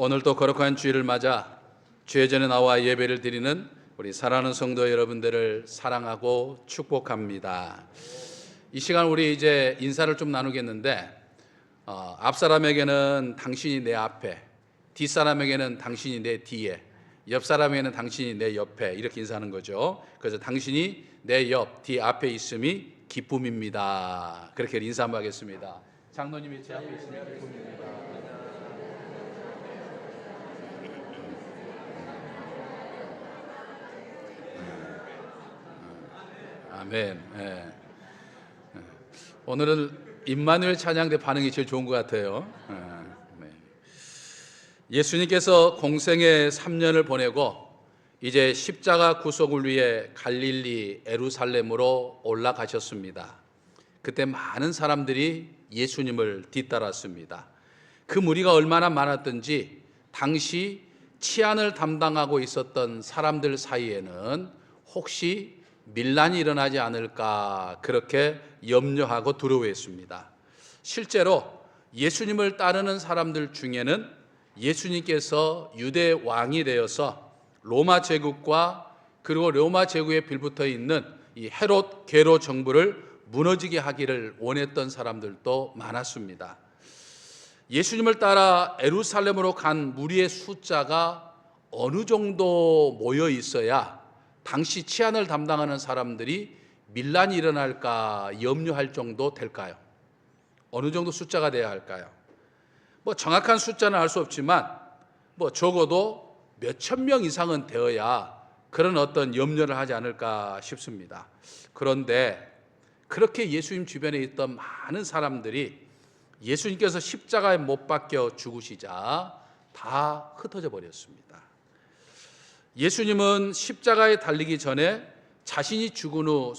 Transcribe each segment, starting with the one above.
오늘도 거룩한 주일을 맞아 주의 전에 나와 예배를 드리는 우리 사랑하는 성도 여러분들을 사랑하고 축복합니다. 이 시간 우리 이제 인사를 좀 나누겠는데 앞사람에게는 당신이 내 앞에, 뒷사람에게는 당신이 내 뒤에, 옆사람에게는 당신이 내 옆에 이렇게 인사하는 거죠. 그래서 당신이 내 옆, 뒤 앞에 있음이 기쁨입니다. 그렇게 인사 한번 하겠습니다. 장로님이 제 앞에 있음이 기쁨입니다. 아멘. 예. 오늘은 임마누엘 찬양대 반응이 제일 좋은 것 같아요. 네. 예수님께서 공생의 3년을 보내고 이제 십자가 구속을 위해 갈릴리 예루살렘으로 올라가셨습니다. 그때 많은 사람들이 예수님을 뒤따랐습니다. 그 무리가 얼마나 많았던지 당시 치안을 담당하고 있었던 사람들 사이에는 혹시 밀란이 일어나지 않을까 그렇게 염려하고 두려워했습니다. 실제로 예수님을 따르는 사람들 중에는 예수님께서 유대 왕이 되어서 로마 제국과 그리고 로마 제국에 빌붙어 있는 이 헤롯 게로 정부를 무너지게 하기를 원했던 사람들도 많았습니다. 예수님을 따라 예루살렘으로 간 무리의 숫자가 어느 정도 모여 있어야 당시 치안을 담당하는 사람들이 밀란이 일어날까 염려할 정도 될까요? 어느 정도 숫자가 돼야 할까요? 정확한 숫자는 알 수 없지만 적어도 몇천 명 이상은 되어야 그런 어떤 염려를 하지 않을까 싶습니다. 그런데 그렇게 예수님 주변에 있던 많은 사람들이 예수님께서 십자가에 못 박혀 죽으시자 다 흩어져 버렸습니다. 예수님은 십자가에 달리기 전에 자신이 죽은 후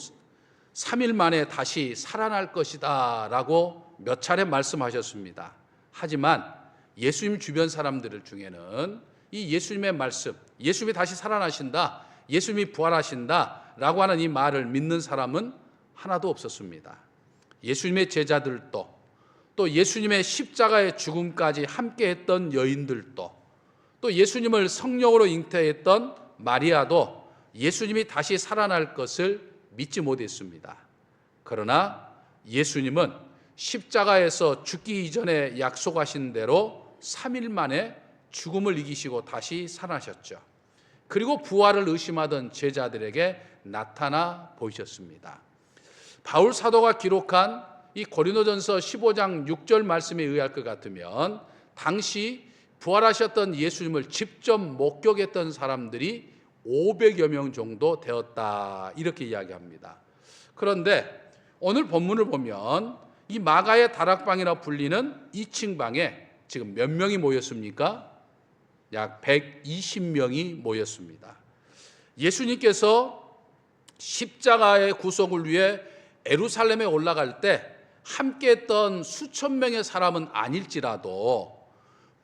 3일 만에 다시 살아날 것이다 라고 몇 차례 말씀하셨습니다. 하지만 예수님 주변 사람들 중에는 이 예수님의 말씀, 예수님이 다시 살아나신다, 예수님이 부활하신다 라고 하는 이 말을 믿는 사람은 하나도 없었습니다. 예수님의 제자들도, 또 예수님의 십자가의 죽음까지 함께했던 여인들도, 또 예수님을 성령으로 잉태했던 마리아도 예수님이 다시 살아날 것을 믿지 못했습니다. 그러나 예수님은 십자가에서 죽기 이전에 약속하신 대로 3일 만에 죽음을 이기시고 다시 살아나셨죠. 그리고 부활을 의심하던 제자들에게 나타나 보이셨습니다. 바울 사도가 기록한 이 고린도전서 15장 6절 말씀에 의할 것 같으면 당시 부활하셨던 예수님을 직접 목격했던 사람들이 500여 명 정도 되었다 이렇게 이야기합니다. 그런데 오늘 본문을 보면 이 마가의 다락방이라 불리는 2층 방에 지금 몇 명이 모였습니까? 약 120명이 모였습니다. 예수님께서 십자가의 구속을 위해 예루살렘에 올라갈 때 함께했던 수천 명의 사람은 아닐지라도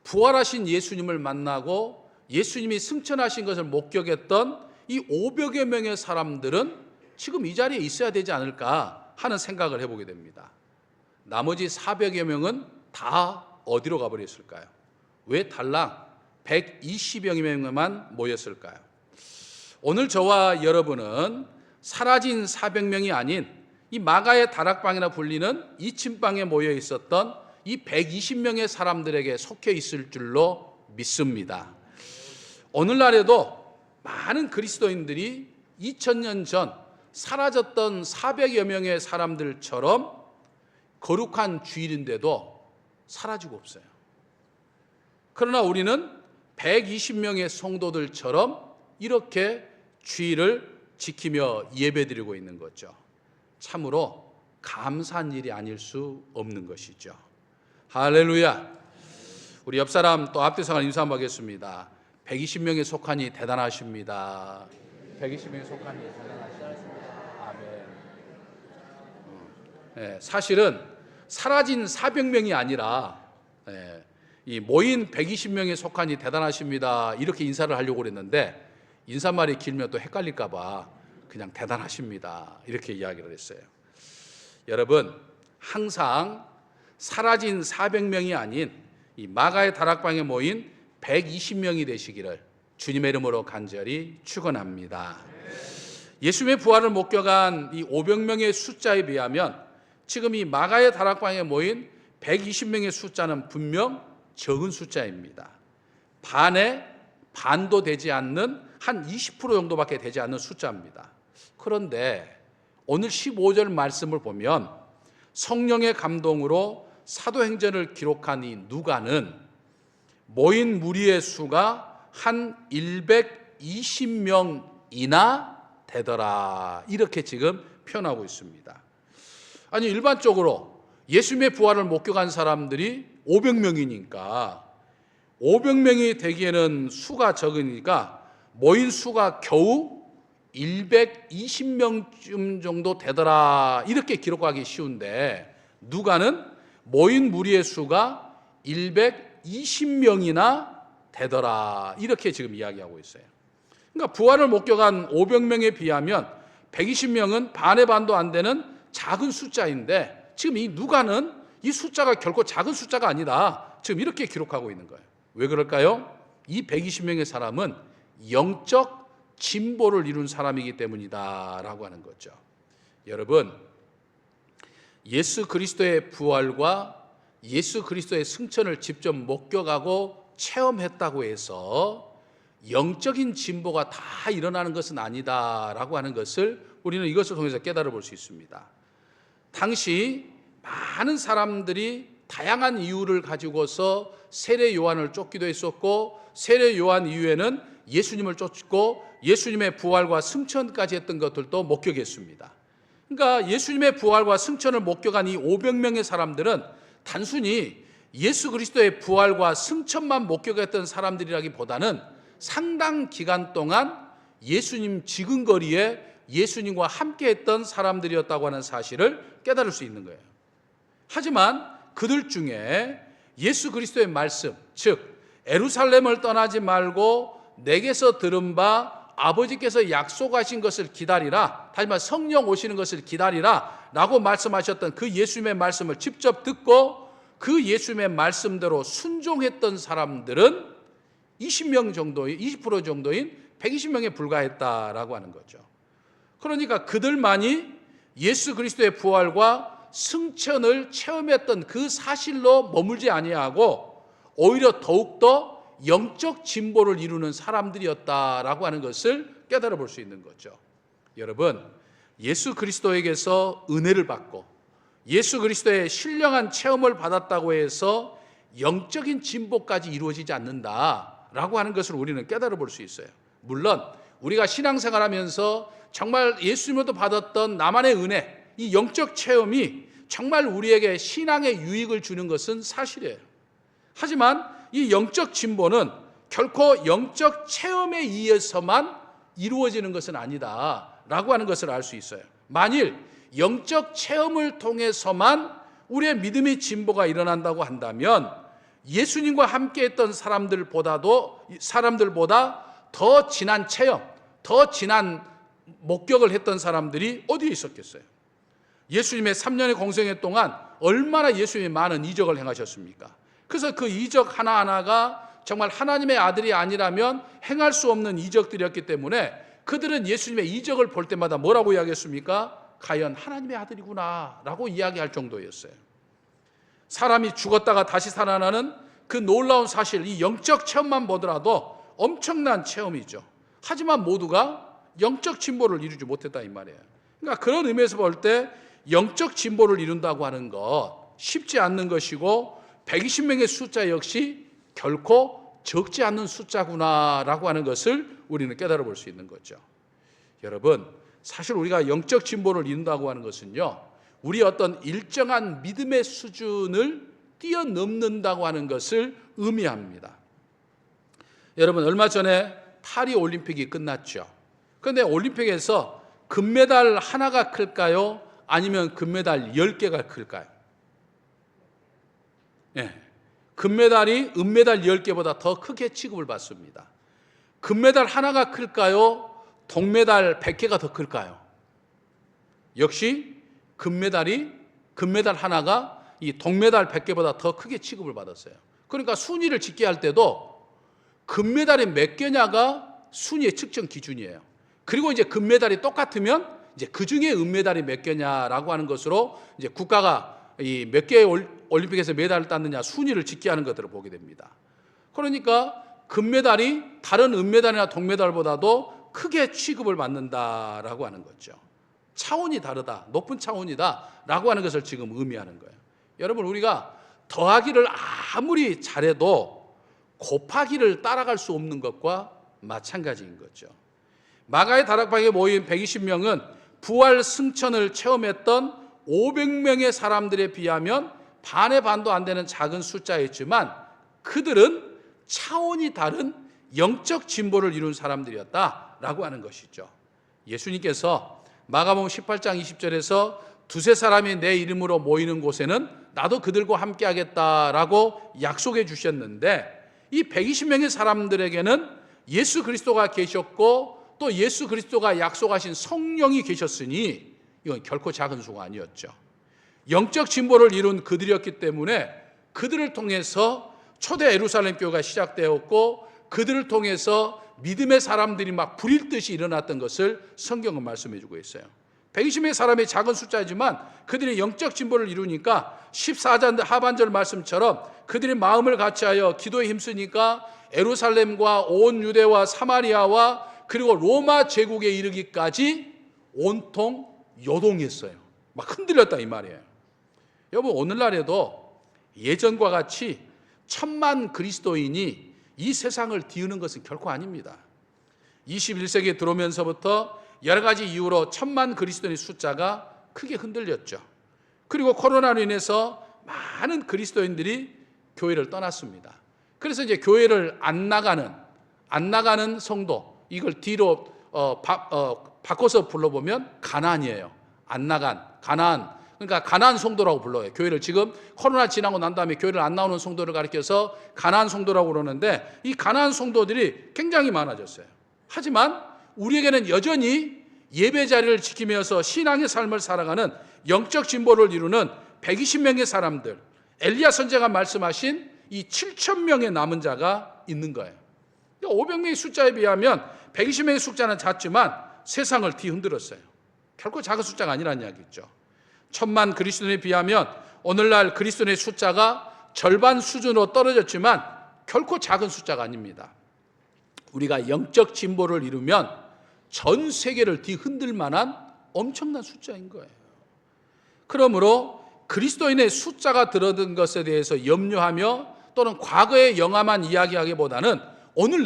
부활하신 예수님을 만나고 예수님이 승천하신 것을 목격했던 이 500여 명의 사람들은 지금 이 자리에 있어야 되지 않을까 하는 생각을 해보게 됩니다. 나머지 400여 명은 다 어디로 가버렸을까요? 왜 달랑 120여 명만 모였을까요? 오늘 저와 여러분은 사라진 400명이 아닌 이 마가의 다락방이라 불리는 2층 방에 모여 있었던 이 120명의 사람들에게 속해 있을 줄로 믿습니다. 오늘날에도 많은 그리스도인들이 2000년 전 사라졌던 400여 명의 사람들처럼 거룩한 주일인데도 사라지고 없어요. 그러나 우리는 120명의 성도들처럼 이렇게 주일을 지키며 예배드리고 있는 거죠. 참으로 감사한 일이 아닐 수 없는 것이죠. 할렐루야. 우리 옆 사람 또 앞뒤상을 인사 한번 하겠습니다. 120명에 속하니 대단하십니다. 120명에 속하니 대단하십니다. 아멘. 네, 사실은 사라진 400명이 아니라 이 모인 120명에 속하니 대단하십니다. 이렇게 인사를 하려고 그랬는데 인사말이 길면 또 헷갈릴까 봐 그냥 대단하십니다. 이렇게 이야기를 했어요. 여러분, 항상 사라진 400명이 아닌 이 마가의 다락방에 모인 120명이 되시기를 주님의 이름으로 간절히 축원합니다. 예수님의 부활을 목격한 이 500명의 숫자에 비하면 지금 이 마가의 다락방에 모인 120명의 숫자는 분명 적은 숫자입니다. 반도 되지 않는 한 20% 정도밖에 되지 않는 숫자입니다. 그런데 오늘 15절 말씀을 보면 성령의 감동으로 사도행전을 기록한 이 누가는 모인 무리의 수가 한 120명이나 되더라, 이렇게 지금 표현하고 있습니다. 아니, 일반적으로 예수님의 부활을 목격한 사람들이 500명이니까 500명이 되기에는 수가 적으니까 모인 수가 겨우 120명쯤 정도 되더라, 이렇게 기록하기 쉬운데 누가는 모인 무리의 수가 120명이나 되더라, 이렇게 지금 이야기하고 있어요. 그러니까 부활을 목격한 500명에 비하면 120명은 반의 반도 안 되는 작은 숫자인데 지금 이 누가는 이 숫자가 결코 작은 숫자가 아니다, 지금 이렇게 기록하고 있는 거예요. 왜 그럴까요? 이 120명의 사람은 영적 진보를 이룬 사람이기 때문이다 라고 하는 거죠. 여러분, 예수 그리스도의 부활과 예수 그리스도의 승천을 직접 목격하고 체험했다고 해서 영적인 진보가 다 일어나는 것은 아니다 라고 하는 것을 우리는 이것을 통해서 깨달아 볼 수 있습니다. 당시 많은 사람들이 다양한 이유를 가지고서 세례 요한을 쫓기도 했었고, 세례 요한 이후에는 예수님을 쫓고 예수님의 부활과 승천까지 했던 것들도 목격했습니다. 그러니까 예수님의 부활과 승천을 목격한 이 500명의 사람들은 단순히 예수 그리스도의 부활과 승천만 목격했던 사람들이라기보다는 상당 기간 동안 예수님 지근거리에 예수님과 함께했던 사람들이었다고 하는 사실을 깨달을 수 있는 거예요. 하지만 그들 중에 예수 그리스도의 말씀, 즉 예루살렘을 떠나지 말고 내게서 들은 바 아버지께서 약속하신 것을 기다리라, 다시 말해 성령 오시는 것을 기다리라 라고 말씀하셨던 그 예수님의 말씀을 직접 듣고 그 예수님의 말씀대로 순종했던 사람들은 20명 정도인, 20% 정도인 120명에 불과했다라고 하는 거죠. 그러니까 그들만이 예수 그리스도의 부활과 승천을 체험했던 그 사실로 머물지 아니하고 오히려 더욱더 영적 진보를 이루는 사람들이었다라고 하는 것을 깨달아 볼 수 있는 거죠. 여러분, 예수 그리스도에게서 은혜를 받고 예수 그리스도의 신령한 체험을 받았다고 해서 영적인 진보까지 이루어지지 않는다라고 하는 것을 우리는 깨달아 볼 수 있어요. 물론 우리가 신앙생활하면서 정말 예수님으로부터 받았던 나만의 은혜, 이 영적 체험이 정말 우리에게 신앙의 유익을 주는 것은 사실이에요. 하지만 이 영적 진보는 결코 영적 체험에 의해서만 이루어지는 것은 아니다라고 하는 것을 알 수 있어요. 만일 영적 체험을 통해서만 우리의 믿음의 진보가 일어난다고 한다면 예수님과 함께했던 사람들보다 더 진한 체험, 더 진한 목격을 했던 사람들이 어디에 있었겠어요? 예수님의 3년의 공생애 동안 얼마나 예수님이 많은 이적을 행하셨습니까? 그래서 그 이적 하나하나가 정말 하나님의 아들이 아니라면 행할 수 없는 이적들이었기 때문에 그들은 예수님의 이적을 볼 때마다 뭐라고 이야기했습니까? 과연 하나님의 아들이구나 라고 이야기할 정도였어요. 사람이 죽었다가 다시 살아나는 그 놀라운 사실, 이 영적 체험만 보더라도 엄청난 체험이죠. 하지만 모두가 영적 진보를 이루지 못했다 이 말이에요. 그러니까 그런 의미에서 볼 때 영적 진보를 이룬다고 하는 것 쉽지 않는 것이고 120명의 숫자 역시 결코 적지 않는 숫자구나라고 하는 것을 우리는 깨달아 볼 수 있는 거죠. 여러분, 사실 우리가 영적 진보를 이룬다고 하는 것은요, 우리 어떤 일정한 믿음의 수준을 뛰어넘는다고 하는 것을 의미합니다. 여러분, 얼마 전에 파리 올림픽이 끝났죠. 그런데 올림픽에서 금메달 하나가 클까요? 아니면 금메달 10개가 클까요? 네. 금메달이 은메달 10개보다 더 크게 취급을 받습니다. 금메달 하나가 클까요? 동메달 100개가 더 클까요? 역시 금메달 하나가 이 동메달 100개보다 더 크게 취급을 받았어요. 그러니까 순위를 짓게 할 때도 금메달이 몇 개냐가 순위의 측정 기준이에요. 그리고 이제 금메달이 똑같으면 이제 그 중에 은메달이 몇 개냐라고 하는 것으로 이제 국가가 이 몇 개의 올림픽에서 메달을 땄느냐 순위를 집계하는 것들을 보게 됩니다. 그러니까 금메달이 다른 은메달이나 동메달보다도 크게 취급을 받는다라고 하는 거죠. 차원이 다르다, 높은 차원이다라고 하는 것을 지금 의미하는 거예요. 여러분, 우리가 더하기를 아무리 잘해도 곱하기를 따라갈 수 없는 것과 마찬가지인 거죠. 마가의 다락방에 모인 120명은 부활 승천을 체험했던 500명의 사람들에 비하면 반의 반도 안 되는 작은 숫자였지만 그들은 차원이 다른 영적 진보를 이룬 사람들이었다라고 하는 것이죠. 예수님께서 마가복음 18장 20절에서 두세 사람이 내 이름으로 모이는 곳에는 나도 그들과 함께 하겠다라고 약속해 주셨는데, 이 120명의 사람들에게는 예수 그리스도가 계셨고 또 예수 그리스도가 약속하신 성령이 계셨으니 이건 결코 작은 수가 아니었죠. 영적 진보를 이룬 그들이었기 때문에 그들을 통해서 초대 예루살렘 교회가 시작되었고 그들을 통해서 믿음의 사람들이 막 불일 듯이 일어났던 것을 성경은 말씀해 주고 있어요. 120명의 사람이 작은 숫자지만 그들이 영적 진보를 이루니까 14장 하반절 말씀처럼 그들이 마음을 같이하여 기도에 힘쓰니까 예루살렘과 온 유대와 사마리아와 그리고 로마 제국에 이르기까지 온통 요동했어요. 막 흔들렸다 이 말이에요. 여러분, 오늘날에도 예전과 같이 1000만 그리스도인이 이 세상을 뒤우는 것은 결코 아닙니다. 21세기에 들어오면서부터 여러 가지 이유로 1000만 그리스도인의 숫자가 크게 흔들렸죠. 그리고 코로나로 인해서 많은 그리스도인들이 교회를 떠났습니다. 그래서 이제 교회를 안 나가는 성도, 이걸 뒤로 바꿔서 불러보면 가난이에요. 안 나간, 가난. 그러니까 가난 성도라고 불러요. 교회를 지금 코로나 지나고 난 다음에 교회를 안 나오는 성도를 가리켜서 가난 성도라고 그러는데, 이 가난 성도들이 굉장히 많아졌어요. 하지만 우리에게는 여전히 예배 자리를 지키면서 신앙의 삶을 살아가는 영적 진보를 이루는 120명의 사람들, 엘리야 선지자가 말씀하신 이 7,000명의 남은 자가 있는 거예요. 500명의 숫자에 비하면 120명의 숫자는 작지만 세상을 뒤흔들었어요. 결코 작은 숫자가 아니라는 이야기죠. 1000만 그리스도인에 비하면 오늘날 그리스도인의 숫자가 절반 수준으로 떨어졌지만 결코 작은 숫자가 아닙니다. 우리가 영적 진보를 이루면 전 세계를 뒤흔들 만한 엄청난 숫자인 거예요. 그러므로 그리스도인의 숫자가 들어든 것에 대해서 염려하며 또는 과거의 영화만 이야기하기보다는 오늘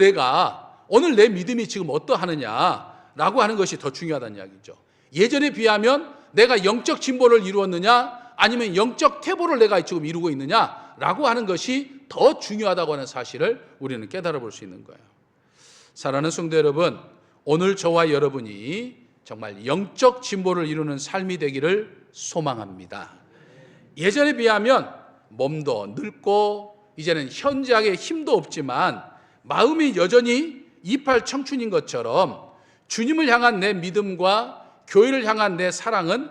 내 믿음이 지금 어떠하느냐라고 하는 것이 더 중요하다는 이야기죠. 예전에 비하면 내가 영적 진보를 이루었느냐 아니면 영적 퇴보를 내가 지금 이루고 있느냐라고 하는 것이 더 중요하다고 하는 사실을 우리는 깨달아 볼 수 있는 거예요. 사랑하는 성도 여러분, 오늘 저와 여러분이 정말 영적 진보를 이루는 삶이 되기를 소망합니다. 예전에 비하면 몸도 늙고 이제는 현저하게 힘도 없지만 마음이 여전히 이팔 청춘인 것처럼 주님을 향한 내 믿음과 교회를 향한 내 사랑은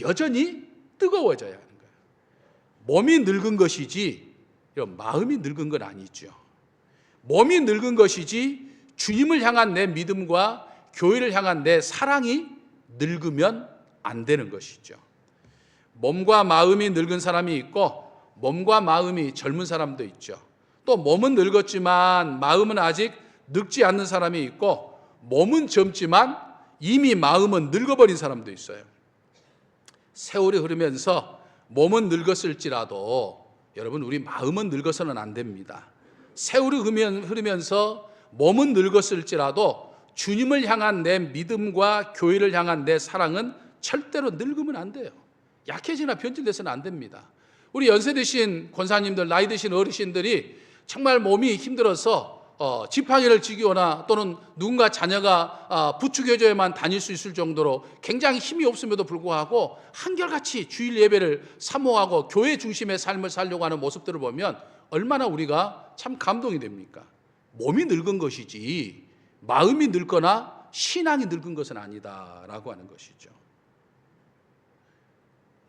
여전히 뜨거워져야 하는 거예요. 몸이 늙은 것이지 마음이 늙은 건 아니죠. 몸이 늙은 것이지 주님을 향한 내 믿음과 교회를 향한 내 사랑이 늙으면 안 되는 것이죠. 몸과 마음이 늙은 사람이 있고 몸과 마음이 젊은 사람도 있죠. 또 몸은 늙었지만 마음은 아직 늙지 않는 사람이 있고 몸은 젊지만 이미 마음은 늙어버린 사람도 있어요. 세월이 흐르면서 몸은 늙었을지라도 여러분, 우리 마음은 늙어서는 안 됩니다. 세월이 흐르면서 몸은 늙었을지라도 주님을 향한 내 믿음과 교회를 향한 내 사랑은 절대로 늙으면 안 돼요. 약해지나 변질돼서는 안 됩니다. 우리 연세 드신 권사님들, 나이 드신 어르신들이 정말 몸이 힘들어서 지팡이를 지기거나 또는 누군가 자녀가 부축해줘야만 다닐 수 있을 정도로 굉장히 힘이 없음에도 불구하고 한결같이 주일 예배를 사모하고 교회 중심의 삶을 살려고 하는 모습들을 보면 얼마나 우리가 참 감동이 됩니까? 몸이 늙은 것이지 마음이 늙거나 신앙이 늙은 것은 아니다라고 하는 것이죠.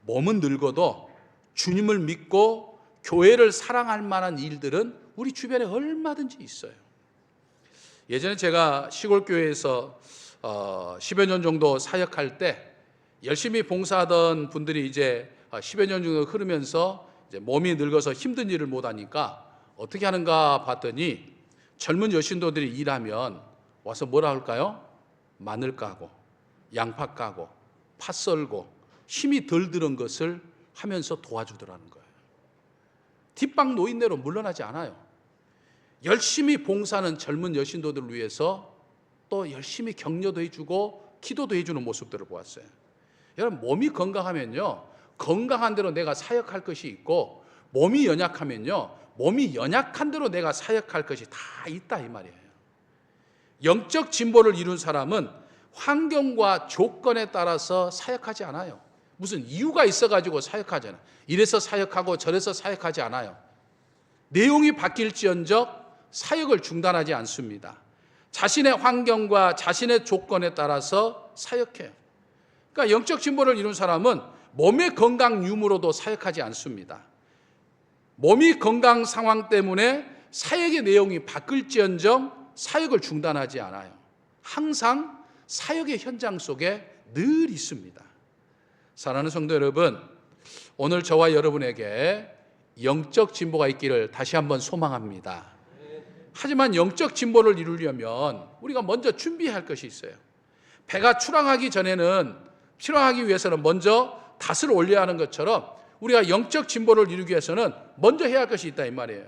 몸은 늙어도 주님을 믿고 교회를 사랑할 만한 일들은 우리 주변에 얼마든지 있어요. 예전에 제가 시골 교회에서 10여 년 정도 사역할 때 열심히 봉사하던 분들이 이제 10여 년 정도 흐르면서 이제 몸이 늙어서 힘든 일을 못 하니까 어떻게 하는가 봤더니 젊은 여신도들이 일하면 와서 뭐라 할까요? 마늘 까고 양파 까고 팥 썰고 힘이 덜 드는 것을 하면서 도와주더라는 거예요. 뒷방 노인네로 물러나지 않아요. 열심히 봉사하는 젊은 여신도들을 위해서 또 열심히 격려도 해주고 기도도 해주는 모습들을 보았어요. 여러분, 몸이 건강하면요, 건강한 대로 내가 사역할 것이 있고, 몸이 연약하면요, 몸이 연약한 대로 내가 사역할 것이 다 있다 이 말이에요. 영적 진보를 이룬 사람은 환경과 조건에 따라서 사역하지 않아요. 무슨 이유가 있어가지고 사역하지 않아요. 이래서 사역하고 저래서 사역하지 않아요. 내용이 바뀔지언정 사역을 중단하지 않습니다. 자신의 환경과 자신의 조건에 따라서 사역해요. 그러니까 영적 진보를 이룬 사람은 몸의 건강 유무로도 사역하지 않습니다. 몸이 건강 상황 때문에 사역의 내용이 바뀔지언정 사역을 중단하지 않아요. 항상 사역의 현장 속에 늘 있습니다. 사랑하는 성도 여러분, 오늘 저와 여러분에게 영적 진보가 있기를 다시 한번 소망합니다. 하지만 영적 진보를 이루려면 우리가 먼저 준비할 것이 있어요. 배가 출항하기 전에는 출항하기 위해서는 먼저 닷을 올려야 하는 것처럼 우리가 영적 진보를 이루기 위해서는 먼저 해야 할 것이 있다 이 말이에요.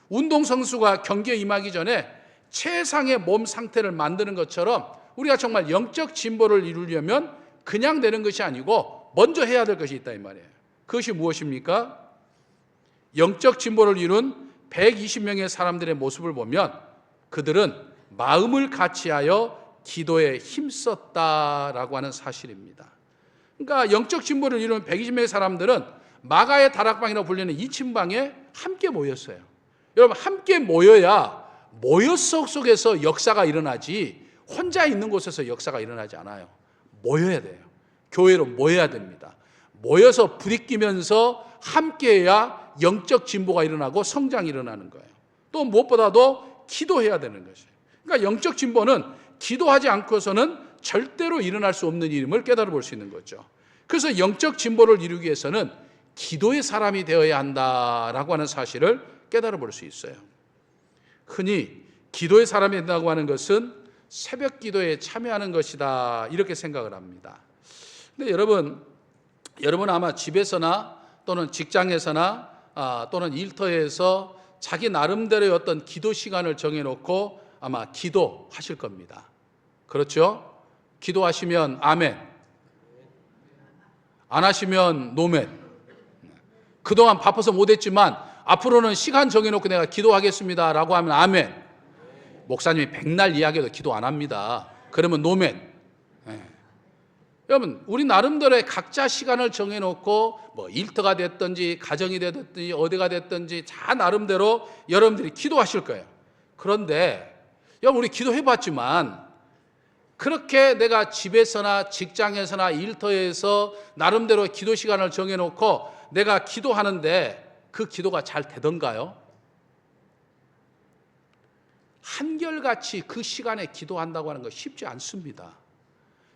운동선수가 경기에 임하기 전에 최상의 몸 상태를 만드는 것처럼 우리가 정말 영적 진보를 이루려면 그냥 되는 것이 아니고 먼저 해야 될 것이 있다 이 말이에요. 그것이 무엇입니까? 영적 진보를 이룬 120명의 사람들의 모습을 보면 그들은 마음을 같이하여 기도에 힘썼다라고 하는 사실입니다. 그러니까 영적 진보를 이룬 120명의 사람들은 마가의 다락방이라고 불리는 2층방에 함께 모였어요. 여러분, 함께 모여야 모여 속에서 역사가 일어나지 혼자 있는 곳에서 역사가 일어나지 않아요. 모여야 돼요. 교회로 모여야 됩니다. 모여서 부딪히면서 함께해야 영적 진보가 일어나고 성장이 일어나는 거예요. 또 무엇보다도 기도해야 되는 것이에요. 그러니까 영적 진보는 기도하지 않고서는 절대로 일어날 수 없는 일임을 깨달아 볼 수 있는 거죠. 그래서 영적 진보를 이루기 위해서는 기도의 사람이 되어야 한다라고 하는 사실을 깨달아 볼 수 있어요. 흔히 기도의 사람이 된다고 하는 것은 새벽 기도에 참여하는 것이다 이렇게 생각을 합니다. 근데 여러분 아마 집에서나 또는 직장에서나 또는 일터에서 자기 나름대로의 어떤 기도 시간을 정해놓고 아마 기도하실 겁니다. 그렇죠? 기도하시면 아멘, 안 하시면 노멘. 그동안 바빠서 못했지만 앞으로는 시간 정해놓고 내가 기도하겠습니다 라고 하면 아멘. 목사님이 백날 이야기해도 기도 안 합니다. 그러면 노멘. 여러분, 우리 나름대로의 각자 시간을 정해놓고 뭐 일터가 됐든지 가정이 됐든지 어디가 됐든지 다 나름대로 여러분들이 기도하실 거예요. 그런데 여러분, 우리 기도해봤지만 그렇게 내가 집에서나 직장에서나 일터에서 나름대로 기도 시간을 정해놓고 내가 기도하는데 그 기도가 잘 되던가요? 한결같이 그 시간에 기도한다고 하는 거 쉽지 않습니다.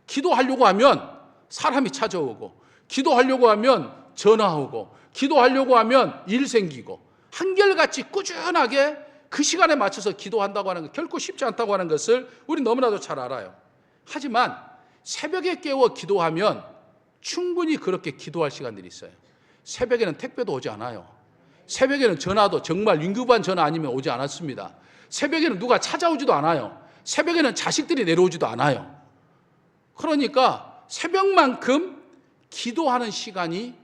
기도하려고 하면 사람이 찾아오고, 기도하려고 하면 전화 오고, 기도하려고 하면 일 생기고, 한결같이 꾸준하게 그 시간에 맞춰서 기도한다고 하는 거 결코 쉽지 않다고 하는 것을 우리 너무나도 잘 알아요. 하지만 새벽에 깨워 기도하면 충분히 그렇게 기도할 시간들이 있어요. 새벽에는 택배도 오지 않아요. 새벽에는 전화도 정말 윈규반 전화 아니면 오지 않았습니다. 새벽에는 누가 찾아오지도 않아요. 새벽에는 자식들이 내려오지도 않아요. 그러니까 새벽만큼 기도하는 시간이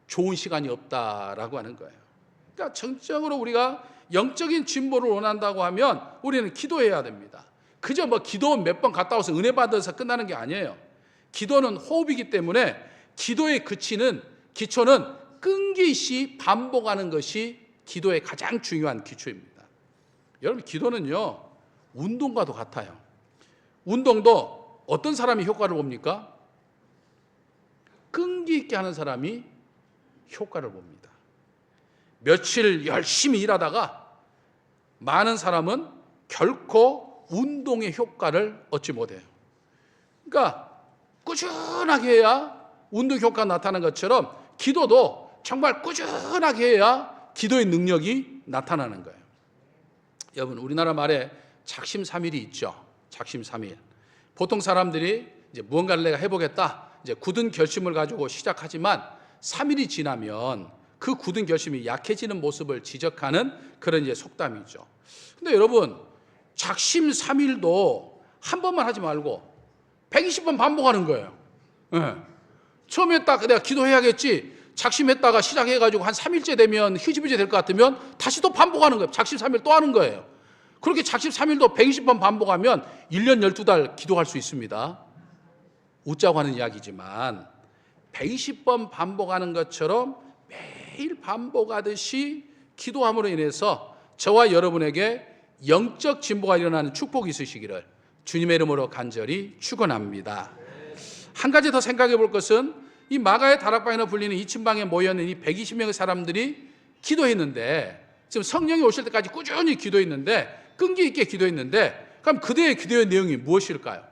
좋은 시간이 없다라고 하는 거예요. 그러니까 정적으로 우리가 영적인 진보를 원한다고 하면 우리는 기도해야 됩니다. 그저 뭐 기도 몇 번 갔다 와서 은혜 받아서 끝나는 게 아니에요. 기도는 호흡이기 때문에 기도의 기초는 끈기시 반복하는 것이 기도의 가장 중요한 기초입니다. 여러분, 기도는요, 운동과도 같아요. 운동도 어떤 사람이 효과를 봅니까? 끈기 있게 하는 사람이 효과를 봅니다. 며칠 열심히 일하다가 많은 사람은 결코 운동의 효과를 얻지 못해요. 그러니까 꾸준하게 해야 운동 효과가 나타나는 것처럼 기도도 정말 꾸준하게 해야 기도의 능력이 나타나는 거예요. 여러분, 우리나라 말에 작심삼일이 있죠. 작심삼일. 보통 사람들이 이제 무언가를 내가 해보겠다, 이제 굳은 결심을 가지고 시작하지만 3일이 지나면 그 굳은 결심이 약해지는 모습을 지적하는 그런 이제 속담이죠. 근데 여러분, 작심삼일도 한 번만 하지 말고 120번 반복하는 거예요. 네. 처음에 딱 내가 기도해야겠지, 작심했다가 시작해가지고 한 3일째 되면 흐지부지 될 것 같으면 다시 또 반복하는 거예요. 작심삼일 또 하는 거예요. 그렇게 작심삼일도 120번 반복하면 1년 12달 기도할 수 있습니다. 웃자고 하는 이야기지만 120번 반복하는 것처럼 매일 반복하듯이 기도함으로 인해서 저와 여러분에게 영적 진보가 일어나는 축복이 있으시기를 주님의 이름으로 간절히 축원합니다. 한 가지 더 생각해 볼 것은 이 마가의 다락방이라 불리는 2층방에 모여있는 이 120명의 사람들이 기도했는데, 지금 성령이 오실 때까지 꾸준히 기도했는데, 끈기 있게 기도했는데, 그럼 그들의 기도의 내용이 무엇일까요?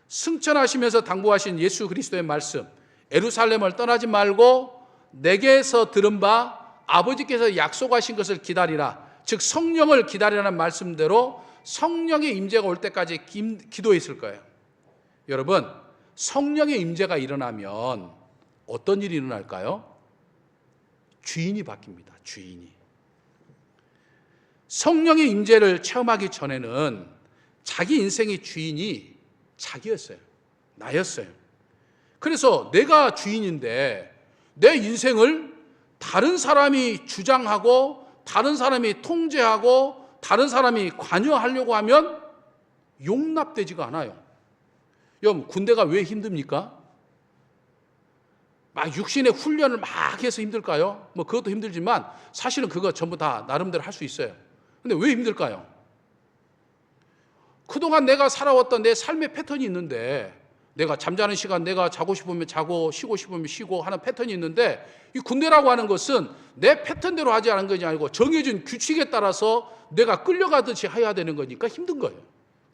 승천하시면서 당부하신 예수 그리스도의 말씀, 예루살렘을 떠나지 말고 내게서 들은 바 아버지께서 약속하신 것을 기다리라, 즉 성령을 기다리라는 말씀대로 성령의 임재가 올 때까지 기도했을 거예요. 여러분, 성령의 임재가 일어나면 어떤 일이 일어날까요? 주인이 바뀝니다. 주인이. 성령의 임재를 체험하기 전에는 자기 인생의 주인이 자기였어요. 나였어요. 그래서 내가 주인인데 내 인생을 다른 사람이 주장하고 다른 사람이 통제하고 다른 사람이 관여하려고 하면 용납되지가 않아요. 여러분, 군대가 왜 힘듭니까? 막 육신의 훈련을 막 해서 힘들까요? 뭐 그것도 힘들지만 사실은 그거 전부 다 나름대로 할 수 있어요. 근데 왜 힘들까요? 그동안 내가 살아왔던 내 삶의 패턴이 있는데, 내가 잠자는 시간 내가 자고 싶으면 자고 쉬고 싶으면 쉬고 하는 패턴이 있는데, 이 군대라고 하는 것은 내 패턴대로 하지 않은 것이 아니고 정해진 규칙에 따라서 내가 끌려가듯이 해야 되는 거니까 힘든 거예요.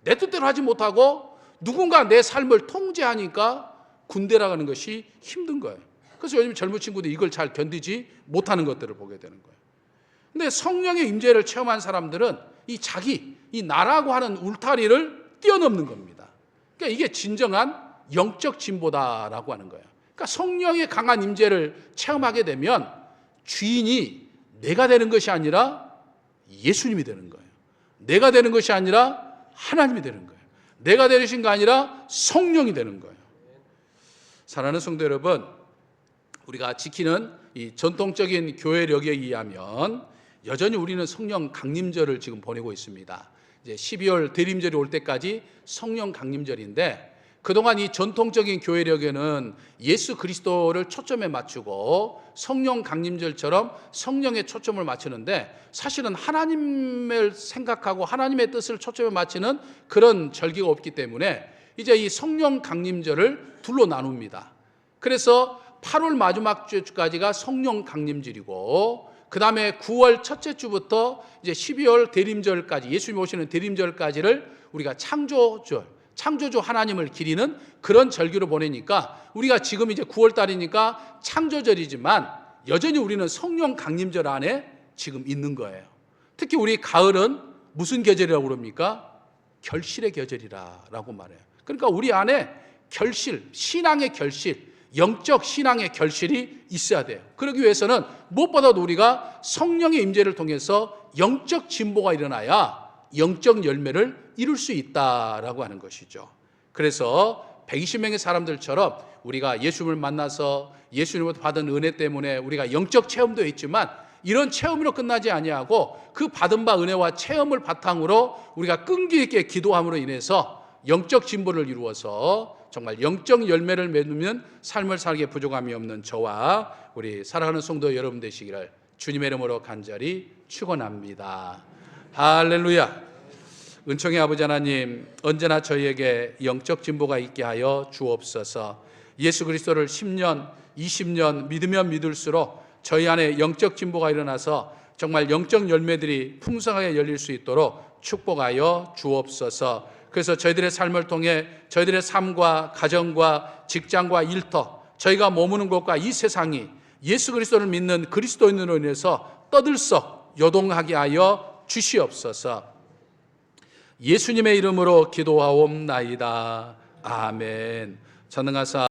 내 뜻대로 하지 못하고 누군가 내 삶을 통제하니까 군대라고 하는 것이 힘든 거예요. 그래서 요즘 젊은 친구들이 이걸 잘 견디지 못하는 것들을 보게 되는 거예요. 근데 성령의 임재를 체험한 사람들은 이 나라고 하는 울타리를 뛰어넘는 겁니다. 그러니까 이게 진정한 영적 진보다라고 하는 거예요. 그러니까 성령의 강한 임재를 체험하게 되면 주인이 내가 되는 것이 아니라 예수님이 되는 거예요. 내가 되는 것이 아니라 하나님이 되는 거예요. 내가 되신 거 아니라 성령이 되는 거예요. 사랑하는 성도 여러분, 우리가 지키는 이 전통적인 교회력에 의하면 여전히 우리는 성령 강림절을 지금 보내고 있습니다. 이제 12월 대림절이 올 때까지 성령 강림절인데, 그동안 이 전통적인 교회력에는 예수 그리스도를 초점에 맞추고 성령 강림절처럼 성령에 초점을 맞추는데, 사실은 하나님을 생각하고 하나님의 뜻을 초점에 맞추는 그런 절기가 없기 때문에 이제 이 성령 강림절을 둘로 나눕니다. 그래서 8월 마지막 주까지가 성령 강림절이고, 그 다음에 9월 첫째 주부터 이제 12월 대림절까지, 예수님 오시는 대림절까지를 우리가 창조주 하나님을 기리는 그런 절기로 보내니까, 우리가 지금 이제 9월 달이니까 창조절이지만 여전히 우리는 성령 강림절 안에 지금 있는 거예요. 특히 우리 가을은 무슨 계절이라고 그럽니까? 결실의 계절이라고 말해요. 그러니까 우리 안에 결실, 신앙의 결실, 영적 신앙의 결실이 있어야 돼요. 그러기 위해서는 무엇보다도 우리가 성령의 임재를 통해서 영적 진보가 일어나야 영적 열매를 이룰 수 있다라고 하는 것이죠. 그래서 120명의 사람들처럼 우리가 예수님을 만나서 예수님으로부터 받은 은혜 때문에 우리가 영적 체험도 있지만, 이런 체험으로 끝나지 아니하고 그 받은 바 은혜와 체험을 바탕으로 우리가 끈기 있게 기도함으로 인해서 영적 진보를 이루어서 정말 영적 열매를 맺으면 삶을 살기에 부족함이 없는 저와 우리 사랑하는 성도 여러분 되시기를 주님의 이름으로 간절히 축원합니다. 할렐루야. 은총의 아버지 하나님, 언제나 저희에게 영적 진보가 있게 하여 주옵소서. 예수 그리스도를 10년, 20년 믿으면 믿을수록 저희 안에 영적 진보가 일어나서 정말 영적 열매들이 풍성하게 열릴 수 있도록 축복하여 주옵소서. 그래서 저희들의 삶을 통해 저희들의 삶과 가정과 직장과 일터, 저희가 머무는 곳과 이 세상이 예수 그리스도를 믿는 그리스도인으로 인해서 떠들썩 요동하게 하여 주시옵소서. 예수님의 이름으로 기도하옵나이다. 아멘. 전능하사